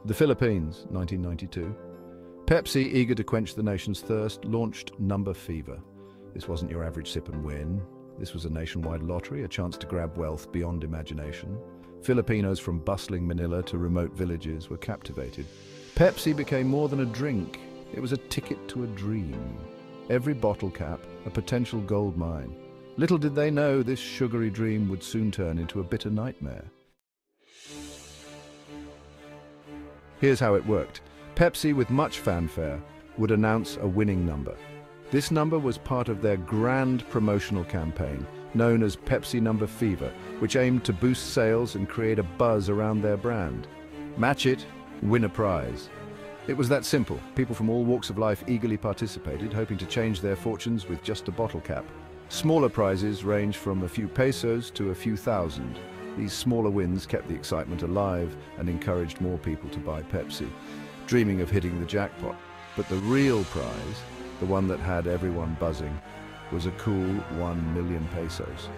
The Philippines, 1992. Pepsi, eager to quench the nation's thirst, launched Number Fever. This wasn't your average sip and win. This was a nationwide lottery, a chance to grab wealth beyond imagination. Filipinos from bustling Manila to remote villages were captivated. Pepsi became more than a drink. It was a ticket to a dream. Every bottle cap, a potential gold mine. Little did they know this sugary dream would soon turn into a bitter nightmare. Here's how it worked. Pepsi, with much fanfare, would announce a winning number. This number was part of their grand promotional campaign, known as Pepsi Number Fever, which aimed to boost sales and create a buzz around their brand. Match it, win a prize. It was that simple. People from all walks of life eagerly participated, hoping to change their fortunes with just a bottle cap. Smaller prizes ranged from a few pesos to a few thousand. These smaller wins kept the excitement alive and encouraged more people to buy Pepsi, dreaming of hitting the jackpot. But the real prize, the one that had everyone buzzing, was a cool 1 million pesos.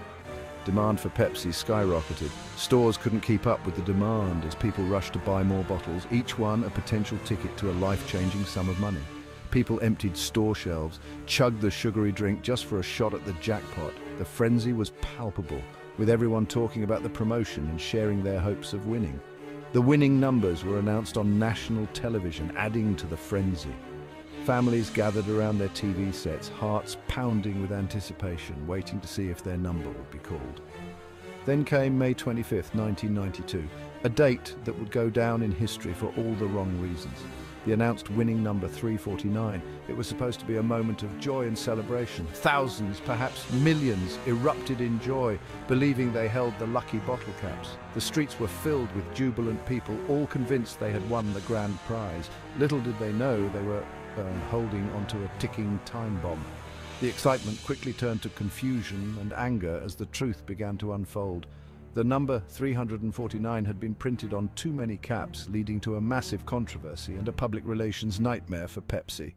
Demand for Pepsi skyrocketed. Stores couldn't keep up with the demand as people rushed to buy more bottles, each one a potential ticket to a life-changing sum of money. People emptied store shelves, chugged the sugary drink just for a shot at the jackpot. The frenzy was palpable, with everyone talking about the promotion and sharing their hopes of winning. The winning numbers were announced on national television, adding to the frenzy. Families gathered around their TV sets, hearts pounding with anticipation, waiting to see if their number would be called. Then came May 25th, 1992, a date that would go down in history for all the wrong reasons. The announced winning number 349. It was supposed to be a moment of joy and celebration. Thousands, perhaps millions, erupted in joy, believing they held the lucky bottle caps. The streets were filled with jubilant people, all convinced they had won the grand prize. Little did they know they were holding onto a ticking time bomb. The excitement quickly turned to confusion and anger as the truth began to unfold. The number 349 had been printed on too many caps, leading to a massive controversy and a public relations nightmare for Pepsi.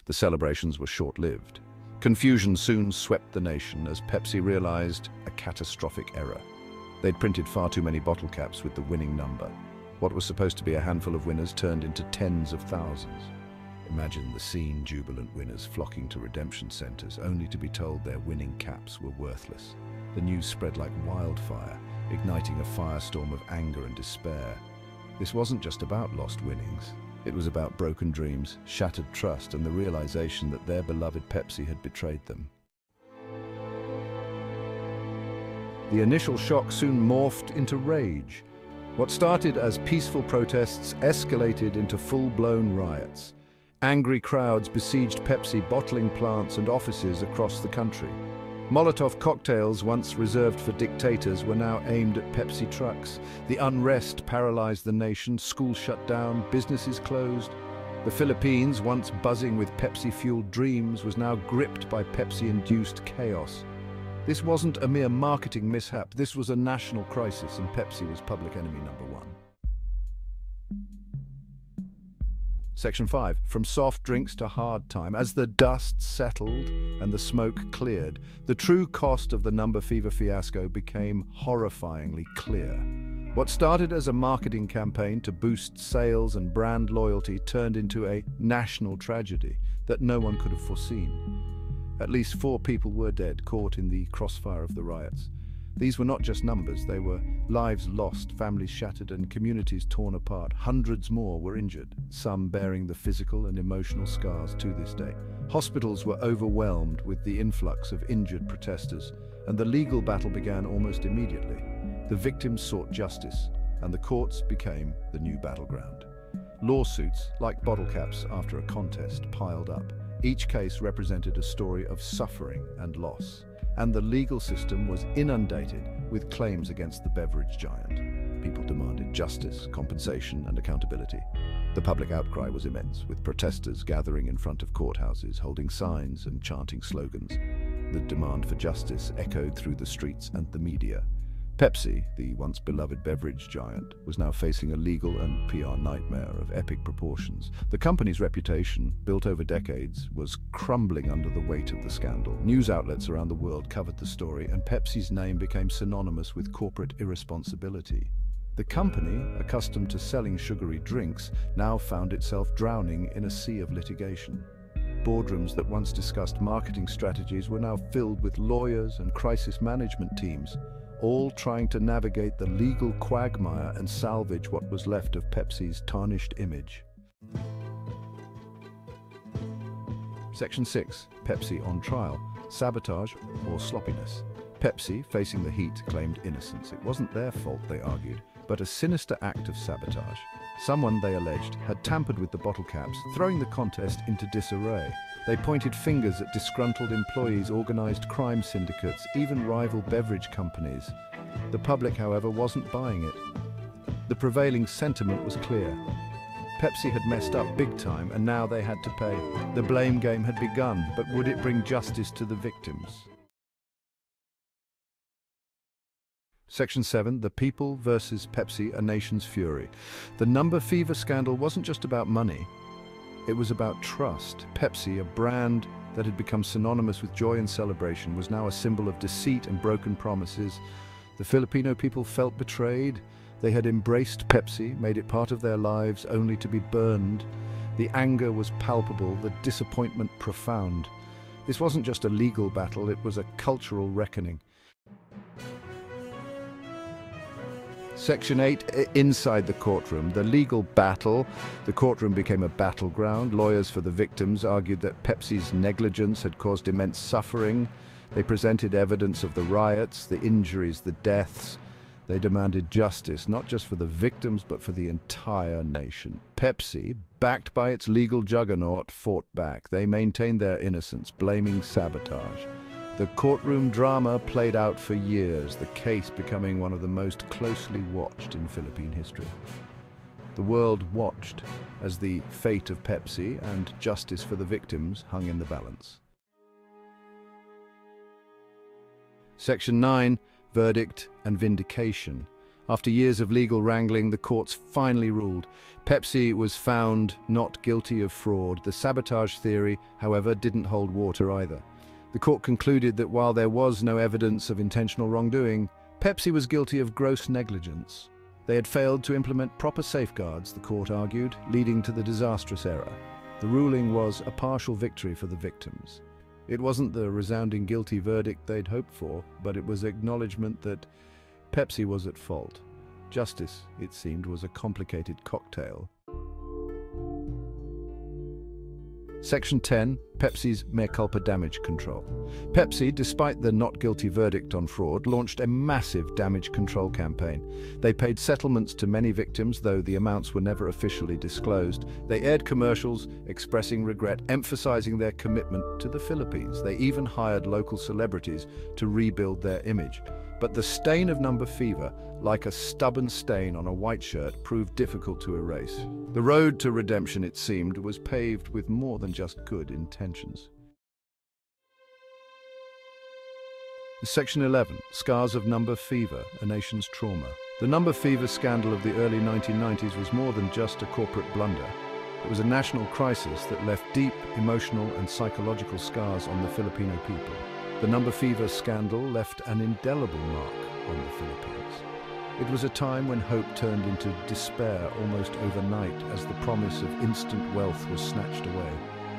The celebrations were short-lived. Confusion soon swept the nation as Pepsi realized a catastrophic error. They'd printed far too many bottle caps with the winning number. What was supposed to be a handful of winners turned into tens of thousands. Imagine the scene, jubilant winners flocking to redemption centers, only to be told their winning caps were worthless. The news spread like wildfire, igniting a firestorm of anger and despair. This wasn't just about lost winnings. It was about broken dreams, shattered trust, and the realization that their beloved Pepsi had betrayed them. The initial shock soon morphed into rage. What started as peaceful protests escalated into full-blown riots. Angry crowds besieged Pepsi bottling plants and offices across the country. Molotov cocktails, once reserved for dictators, were now aimed at Pepsi trucks. The unrest paralyzed the nation, schools shut down, businesses closed. The Philippines, once buzzing with Pepsi-fueled dreams, was now gripped by Pepsi-induced chaos. This wasn't a mere marketing mishap, this was a national crisis, and Pepsi was public enemy number one. Section 5. From soft drinks to hard time. As the dust settled and the smoke cleared, the true cost of the Number Fever fiasco became horrifyingly clear. What started as a marketing campaign to boost sales and brand loyalty turned into a national tragedy that no one could have foreseen. At least 4 people were dead, caught in the crossfire of the riots. These were not just numbers, they were lives lost, families shattered, and communities torn apart. Hundreds more were injured, some bearing the physical and emotional scars to this day. Hospitals were overwhelmed with the influx of injured protesters, and the legal battle began almost immediately. The victims sought justice, and the courts became the new battleground. Lawsuits, like bottle caps after a contest, piled up. Each case represented a story of suffering and loss, and the legal system was inundated with claims against the beverage giant. People demanded justice, compensation, and accountability. The public outcry was immense, with protesters gathering in front of courthouses, holding signs and chanting slogans. The demand for justice echoed through the streets and the media. Pepsi, the once beloved beverage giant, was now facing a legal and PR nightmare of epic proportions. The company's reputation, built over decades, was crumbling under the weight of the scandal. News outlets around the world covered the story, and Pepsi's name became synonymous with corporate irresponsibility. The company, accustomed to selling sugary drinks, now found itself drowning in a sea of litigation. Boardrooms that once discussed marketing strategies were now filled with lawyers and crisis management teams, all trying to navigate the legal quagmire and salvage what was left of Pepsi's tarnished image. Section 6. Pepsi on trial. Sabotage or sloppiness. Pepsi, facing the heat, claimed innocence. It wasn't their fault, they argued, but a sinister act of sabotage. Someone, they alleged, had tampered with the bottle caps, throwing the contest into disarray. They pointed fingers at disgruntled employees, organized crime syndicates, even rival beverage companies. The public, however, wasn't buying it. The prevailing sentiment was clear. Pepsi had messed up big time, and now they had to pay. The blame game had begun, but would it bring justice to the victims? Section 7. The People versus Pepsi, a Nation's Fury. The number fever scandal wasn't just about money. It was about trust. Pepsi, a brand that had become synonymous with joy and celebration, was now a symbol of deceit and broken promises. The Filipino people felt betrayed. They had embraced Pepsi, made it part of their lives, only to be burned. The anger was palpable, the disappointment profound. This wasn't just a legal battle, it was a cultural reckoning. Section 8, inside the courtroom. The legal battle. The courtroom became a battleground. Lawyers for the victims argued that Pepsi's negligence had caused immense suffering. They presented evidence of the riots, the injuries, the deaths. They demanded justice, not just for the victims, but for the entire nation. Pepsi, backed by its legal juggernaut, fought back. They maintained their innocence, blaming sabotage. The courtroom drama played out for years, the case becoming one of the most closely watched in Philippine history. The world watched as the fate of Pepsi and justice for the victims hung in the balance. Section 9. Verdict and vindication. After years of legal wrangling, the courts finally ruled. Pepsi was found not guilty of fraud. The sabotage theory, however, didn't hold water either. The court concluded that while there was no evidence of intentional wrongdoing, Pepsi was guilty of gross negligence. They had failed to implement proper safeguards, the court argued, leading to the disastrous error. The ruling was a partial victory for the victims. It wasn't the resounding guilty verdict they'd hoped for, but it was acknowledgement that Pepsi was at fault. Justice, it seemed, was a complicated cocktail. Section 10. Pepsi's mea culpa damage control. Pepsi, despite the not guilty verdict on fraud, launched a massive damage control campaign. They paid settlements to many victims, though the amounts were never officially disclosed. They aired commercials expressing regret, emphasizing their commitment to the Philippines. They even hired local celebrities to rebuild their image. But the stain of number fever, like a stubborn stain on a white shirt, proved difficult to erase. The road to redemption, it seemed, was paved with more than just good intentions. Section 11. Scars of number fever, a nation's trauma. The number fever scandal of the early 1990s was more than just a corporate blunder. It was a national crisis that left deep emotional and psychological scars on the Filipino people. The number fever scandal left an indelible mark on the Philippines. It was a time when hope turned into despair almost overnight as the promise of instant wealth was snatched away,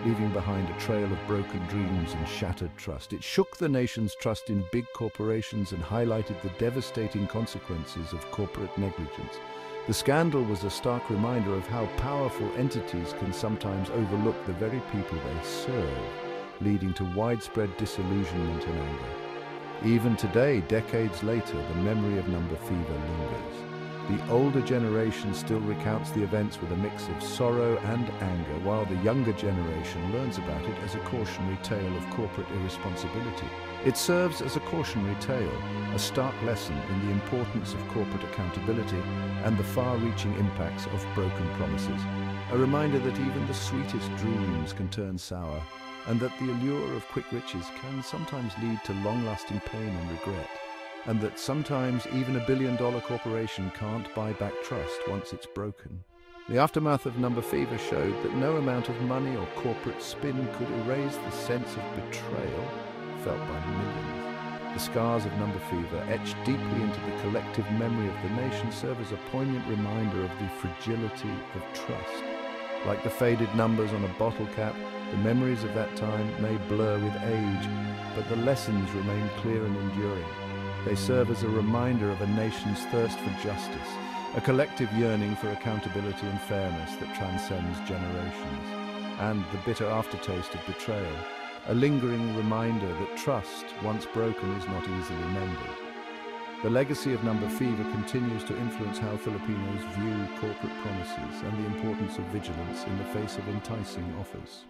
leaving behind a trail of broken dreams and shattered trust. It shook the nation's trust in big corporations and highlighted the devastating consequences of corporate negligence. The scandal was a stark reminder of how powerful entities can sometimes overlook the very people they serve, leading to widespread disillusionment and anger. Even today, decades later, the memory of number fever lingers. The older generation still recounts the events with a mix of sorrow and anger, while the younger generation learns about it as a cautionary tale of corporate irresponsibility. It serves as a cautionary tale, a stark lesson in the importance of corporate accountability and the far-reaching impacts of broken promises. A reminder that even the sweetest dreams can turn sour, and that the allure of quick riches can sometimes lead to long-lasting pain and regret, and that sometimes even a billion-dollar corporation can't buy back trust once it's broken. The aftermath of number fever showed that no amount of money or corporate spin could erase the sense of betrayal felt by millions. The scars of number fever, etched deeply into the collective memory of the nation, serve as a poignant reminder of the fragility of trust. Like the faded numbers on a bottle cap, the memories of that time may blur with age, but the lessons remain clear and enduring. They serve as a reminder of a nation's thirst for justice, a collective yearning for accountability and fairness that transcends generations, and the bitter aftertaste of betrayal, a lingering reminder that trust, once broken, is not easily mended. The legacy of number fever continues to influence how Filipinos view corporate promises and the importance of vigilance in the face of enticing offers.